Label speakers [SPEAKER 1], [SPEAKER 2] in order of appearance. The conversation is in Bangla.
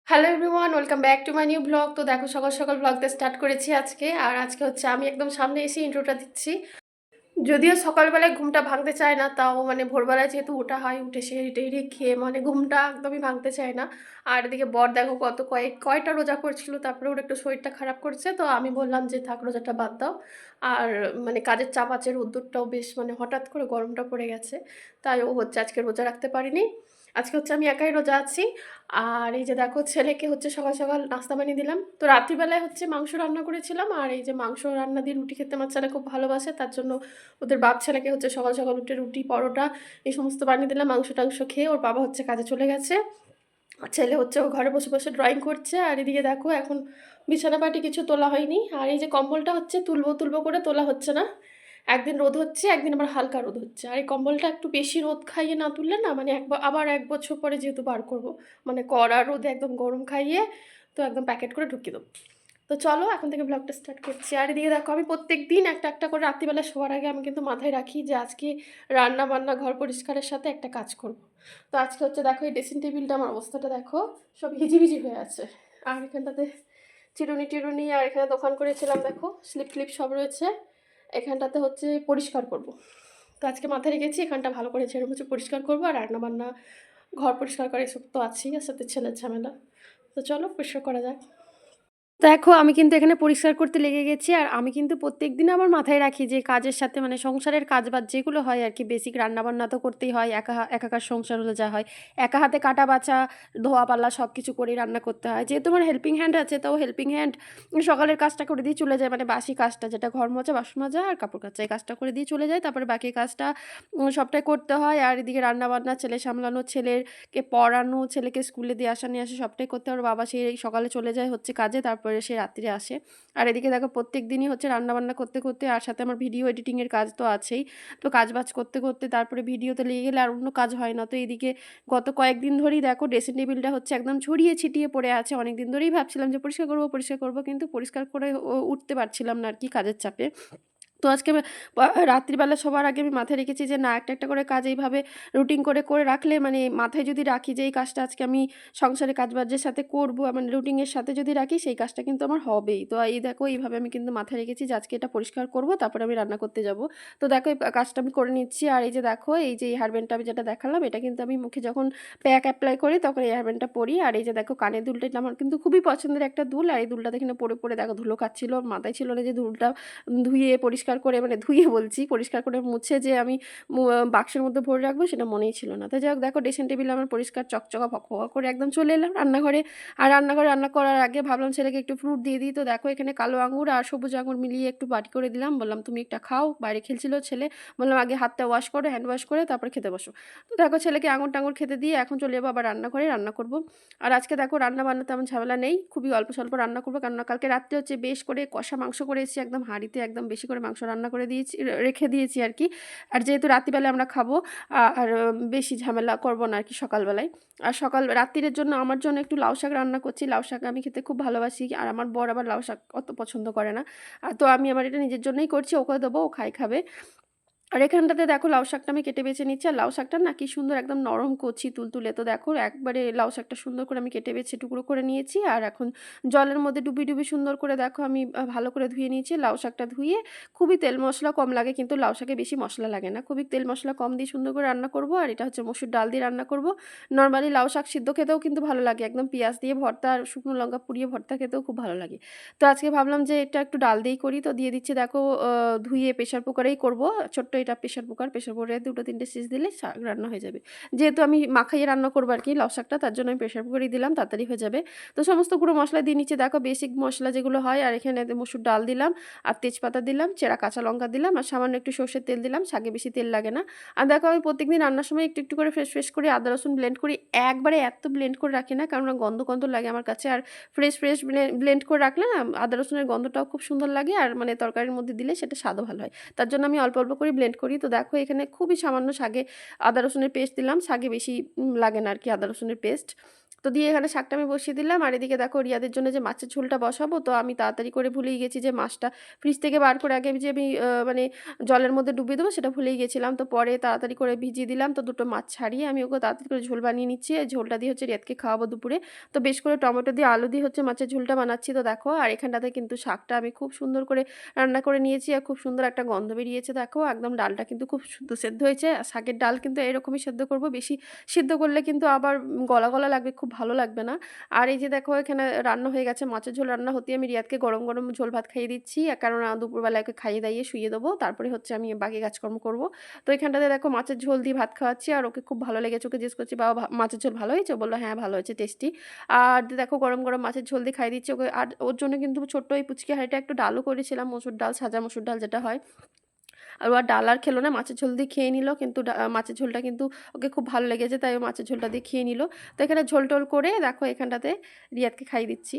[SPEAKER 1] Hello everyone, welcome back to my new blog. তো দেখো সকাল সকাল ব্লগটা স্টার্ট করেছি আজকে। আর আজকে হচ্ছে আমি একদম সামনে এসে ইন্ট্রোটা দিচ্ছি। যদিও সকালবেলায় ঘুমটা ভাঙতে চায় না, তাও মানে ভোরবেলায় যেহেতু ওঠা হয়, উঠে সে টেরি খেয়ে মানে ঘুমটা একদমই ভাঙতে চায় না। আর এদিকে বর দেখো কয়টা রোজা করছিল, তারপরে ওর একটু শরীরটা খারাপ করছে, তো আমি বললাম যে থাক, রোজাটা বাদ দাও। আর মানে কাজের চাপ আছে, রোদ্দুরটাও বেশ মানে হঠাৎ করে গরমটা পড়ে গেছে, তাই ও হচ্ছে আজকে রোজা রাখতে পারিনি। আজকে হচ্ছে আমি একাই রোজা আছি। আর এই যে দেখো ছেলেকে হচ্ছে সকাল সকাল নাস্তা বানিয়ে দিলাম। তো রাত্রিবেলায় হচ্ছে মাংস রান্না করেছিলাম, আর এই যে মাংস রান্না দিয়ে রুটি খেতে আমার ছেলে খুব ভালোবাসে, তার জন্য ওদের বাপ ছেলেকে হচ্ছে সকাল সকাল উঠে রুটি পরোটা এই সমস্ত বানিয়ে দিলাম। মাংস টাংস খেয়ে ওর বাবা হচ্ছে কাজে চলে গেছে, আর ছেলে হচ্ছে ও ঘরে বসে বসে ড্রয়িং করছে। আর এদিকে দেখো এখন বিছানাপাটি কিছু তোলা হয়নি, আর এই যে কম্বলটা হচ্ছে তুলবো তুলবো করে তোলা হচ্ছে না। একদিন রোদ হচ্ছে, একদিন আবার হালকা রোদ হচ্ছে। আর এই কম্বলটা একটু বেশি রোদ খাইয়ে না তুললে না, মানে আবার 1 বছর পরে যেহেতু বার করব, মানে কড়া রোদে একদম গরম খাইয়ে তো একদম প্যাকেট করে ঢুকিয়ে দেবো। তো চলো এখন থেকে ব্লগটা স্টার্ট করছি। আর এদিকে দেখো আমি প্রত্যেক দিন একটা একটা করে রাত্রিবেলা শোয়ার আগে আমি কিন্তু মাথায় রাখি যে আজকে রান্না বান্না ঘর পরিষ্কারের সাথে একটা কাজ করব। তো আজকে হচ্ছে দেখো এই ড্রেসিং টেবিলটা, আমার অবস্থাটা দেখো, সব হিজিবিজি হয়ে আছে। আর এখানটাতে চিরুনি টিরুনি, আর এখানে দোকান করেছিলাম দেখো, স্লিপ ক্লিপ সব রয়েছে। এখানটাতে হচ্ছে পরিষ্কার করব। তো আজকে মাথায় রেখেছি এখানটা ভালো করে ঝেড়ে মুছে পরিষ্কার করবো, আর রান্না বান্না ঘর পরিষ্কার করে এসব তো আছেই, আর সাথে ছেলের ঝামেলা। তো চলো পরিষ্কার করা যাক। দেখো আমি কিন্তু এখানে পরিষ্কার করতে লেগে গেছি। আর আমি কিন্তু প্রত্যেকদিন আমার মাথায় রাখি যে কাজের সাথে মানে সংসারের কাজবাজ যেগুলো হয় আর কি, বেসিক রান্নাবান্না তো করতেই হয়, একাকার সংসার হলে যা হয়, একা হাতে কাটা বাছা ধোয়া পাল্লা সব কিছু করেই রান্না করতে হয়। যেহেতু আমার হেল্পিং হ্যান্ড আছে, তাও হেল্পিং হ্যান্ড সকালের কাজটা করে দিয়ে চলে যায়, মানে বাসি কাজটা যেটা ঘর মোছা বাসন মাজা আর কাপড় কাচা, এই কাজটা করে দিয়ে চলে যায়, তারপরে বাকি কাজটা সবটাই করতে হয়। আর এদিকে রান্নাবান্না, ছেলে সামলানো, ছেলেকে পড়ানো, ছেলেকে স্কুলে দিয়ে আসা নিয়ে আসা সবটাই করতে হয়। ওর বাবা সেই সকালে চলে যায় হচ্ছে কাজে, তারপরে সে রাত্রে আসে। আর এদিকে দেখো প্রত্যেক দিনই হচ্ছে রান্নাবান্না করতে করতে, আর সাথে আমার ভিডিও এডিটিংয়ের কাজ তো আছেই। তো কাজবাজ করতে করতে তারপরে ভিডিওতে লেগে গেলে আর অন্য কাজ হয় না। তো এদিকে গত কয়েকদিন ধরেই দেখো ড্রেসিং টেবিলটা হচ্ছে একদম ছড়িয়ে ছিটিয়ে পড়ে আছে। অনেক দিন ধরেই ভাবছিলাম যে পরিষ্কার করবো, কিন্তু পরিষ্কার করে উঠতে পারছিলাম না আর কি, কাজের চাপে। তো আজকে রাত্রিবেলা সবার আগে আমি মাথায় রেখেছি যে না, একটা একটা করে কাজ এইভাবে রুটিন করে করে রাখলে, মানে মাথায় যদি রাখি যে এই কাজটা আজকে আমি সংসারে কাজবাজের সাথে করবো, মানে রুটিনের সাথে যদি রাখি, সেই কাজটা কিন্তু আমার হবেই। তো এই দেখো এইভাবে আমি কিন্তু মাথায় রেখেছি যে আজকে এটা পরিষ্কার করবো, তারপরে আমি রান্না করতে যাব। তো দেখো এই কাজটা আমি করে নিচ্ছি। আর এই যে দেখো এই যে হেয়ার ব্যান্ডটা আমি যেটা দেখালাম, এটা কিন্তু আমি মুখে যখন প্যাক অ্যাপ্লাই করি তখন এই হেয়ার ব্যান্ডটা পরি। আর এই যে দেখো কানের দুলটা, এটা আমার কিন্তু খুবই পছন্দের একটা দুল। আর এই দুলটা দেখে পরে পরে দেখো ধুলো খাচ্ছিল, মাথায় ছিল না যে দুলটা ধুয়ে পরিষ্কার করে, মানে ধুয়ে বলছি, পরিষ্কার করে মুছে যে আমি বাক্সের মধ্যে ভরে রাখবো সেটা মনেই ছিল না। তো যাই হোক দেখো ড্রেসিং টেবিল আমার পরিষ্কার চকচকা ফকফকা করে একদম চলে এলাম রান্নাঘরে। আর রান্নাঘরে রান্না করার আগে ভাবলাম ছেলেকে একটু ফ্রুট দিয়ে দিই। তো দেখো এখানে কালো আঙুর আর সবুজ আঙুর মিলিয়ে একটু বাটি করে দিলাম, বললাম তুমি একটা খাও, বাইরে খেলছিল ছেলে, বললাম আগে হাতটা ওয়াশ করো, হ্যান্ড ওয়াশ করে তারপর খেতে বসো। তো দেখো ছেলেকে আঙুর টাঙুর খেতে দিয়ে এখন চলে যাবো আবার রান্নাঘরে রান্না করব। আর আজকে দেখো রান্না বান্না তেমন ঝামেলা নেই, খুবই অল্প স্বল্প রান্না করবো, কেননা কালকে রাত্রে হচ্ছে বেশ করে কষা মাংস করে এসেছি, একদম হাঁড়িতে একদম বেশি করে মাংস রান্না করে দিয়েছি, রেখে দিয়েছি আর কি। আর যেহেতু রাত্রিবেলায় আমরা খাবো, আর বেশি ঝামেলা করবো না আর কি সকালবেলায়। আর রাত্রিরের জন্য আমার জন্য একটু লাউ শাক রান্না করছি। লাউ শাক আমি খেতে খুব ভালোবাসি, আর আমার বর আবার লাউ শাক অত পছন্দ করে না। তো আমি আমার এটা নিজের জন্যই করছি, ওকে দেবো, ও খাবে। আর এখানটাতে দেখো লাউ শাকটা আমি কেটে বেছে নিচ্ছি। আর লাউ শাকটা না কি সুন্দর একদম নরম কচি তুলতুলে। তো দেখো একবারে লাউ শাকটা সুন্দর করে আমি কেটে বেছে টুকরো করে নিয়েছি। আর এখন জলের মধ্যে ডুবি ডুবি সুন্দর করে দেখো আমি ভালো করে ধুয়ে নিয়েছি। লাউ শাকটা ধুয়ে খুবই তেল মশলা কম লাগে, কিন্তু লাউ শাকে বেশি মশলা লাগে না, খুবই তেল মশলা কম দিয়ে সুন্দর করে রান্না করব। আর এটা হচ্ছে মসুর ডাল দিয়ে রান্না করব। নর্মালি লাউ শাক সিদ্ধ খেতেও কিন্তু ভালো লাগে, একদম পেঁয়াজ দিয়ে ভর্তা আর শুকনো লঙ্কা পুড়িয়ে ভর্তা খেতেও খুব ভালো লাগে। তো আজকে ভাবলাম যে এটা একটু ডাল দিয়েই করি। তো দিয়ে দিচ্ছি দেখো ধুয়ে প্রেশার কুকারেই করব। ছোট্ট এটা প্রেশার কুকারে 2-3টে সিজ দিলে শাক রান্না হয়ে যাবে। যেহেতু আমি মাখাইয়ে রান্না করবো আর কি লাউ শাকটা, তার জন্য আমি প্রেশার কুকারেই দিলাম, তাড়াতাড়ি হয়ে যাবে। তো সমস্ত গুঁড়ো মশলা দিয়ে নিচে দেখো বেসিক মশলা যেগুলো হয়। আর এখানে মসুর ডাল দিলাম, আর তেজপাতা দিলাম, চেরা কাঁচা লঙ্কা দিলাম, আর সামান্য একটু সর্ষের তেল দিলাম, শাকে বেশি তেল লাগে না। আর দেখো আমি প্রত্যেকদিন রান্নার সময় একটু একটু করে ফ্রেশ ফ্রেশ করে আদা রসুন ব্লেন্ড করি। একবারে এত ব্লেন্ড করে রাখি না, কারণ গন্ধ গন্ধ লাগে আমার কাছে। আর ফ্রেশ ফ্রেশ ব্লেন্ড করে রাখলে না আদা রসুনের গন্ধটাও খুব সুন্দর লাগে, আর মানে তরকারির মধ্যে দিলে সেটা স্বাদও ভালো হয়। তার জন্য আমি অল্প অল্প করে ব্লেন্ড করি। তো দেখো এখানে খুবই সামান্য শাকে আদা রসুনের পেস্ট দিলাম, শাকে বেশি লাগে না আর কি আদা রসুনের পেস্ট। তো দিয়ে এখানে শাকটা আমি বসিয়ে দিলাম, আর এদিকে দেখো রিয়াদের জন্য যে মাছের ঝোলটা বসাবো, তো আমি তাড়াতাড়ি করে ভুলেই গেছি যে মাছটা ফ্রিজ থেকে বার করে আগে যে আমি মানে জলের মধ্যে ডুবিয়ে দেবো সেটা ভুলেই গেছিলাম। তো পরে তাড়াতাড়ি করে ভিজিয়ে দিলাম, তো দুটো মাছ ছাড়িয়ে আমি ওকে তাড়াতাড়ি করে ঝোল বানিয়ে নিচ্ছি। এই ঝোলটা দিয়ে হচ্ছে রিয়াদকে খাওয়াবো দুপুরে। তো বেশ করে টমেটো দিয়ে আলু দিয়ে হচ্ছে মাছের ঝোলটা বানাচ্ছি। তো দেখো আর এখানটাতে কিন্তু শাকটা আমি খুব সুন্দর করে রান্না করে নিয়েছি, আর খুব সুন্দর একটা গন্ধ বেরিয়েছে। দেখো একদম ডালটা কিন্তু খুব সুন্দর সেদ্ধ হয়েছে। আর শাকের ডাল কিন্তু এরকমই সেদ্ধ করব, বেশি সিদ্ধ করলে কিন্তু আবার গলা গলা লাগবে, খুব ভালো লাগবে না। আর এই যে দেখো এখানে রান্না হয়ে গেছে, মাছের ঝোল রান্না হতেই আমি রিয়াদকে গরম গরম ঝোল ভাত খাইয়ে দিচ্ছি, কারণ দুপুরবেলা ওকে খাইয়ে দাইয়ে শুইয়ে দেবো, তারপরে হচ্ছে আমি বাকি কাজকর্ম করব। তো এখানটাতে দেখো মাছের ঝোল দিয়ে ভাত খাওয়াচ্ছি, আর ওকে খুব ভালো লেগেছে। ওকে জিজ্ঞেস করছি, বাবা মাছের ঝোল ভালো হয়েছে? বললো হ্যাঁ ভালো হয়েছে, টেস্টি। আর দেখো গরম গরম মাছের ঝোল দিয়ে খাইয়ে দিচ্ছি ওকে। আর ওর জন্য কিন্তু ছোট্ট ওই পুচকি হাঁড়িটা একটু ডালও করেছিলাম, মসুর ডাল, সাজা মসুর ডাল যেটা হয়। আর ও আর ডাল আর খেলো না, মাছের ঝোল দিয়ে খেয়ে নিল, কিন্তু মাছের ঝোলটা কিন্তু ওকে খুব ভালো লেগেছে, তাই ও মাছের ঝোলটা দিয়ে খেয়ে নিল। তো এখানে ঝোল টোল করে দেখো এখানটাতে রিয়াদকে খাইয়ে দিচ্ছি।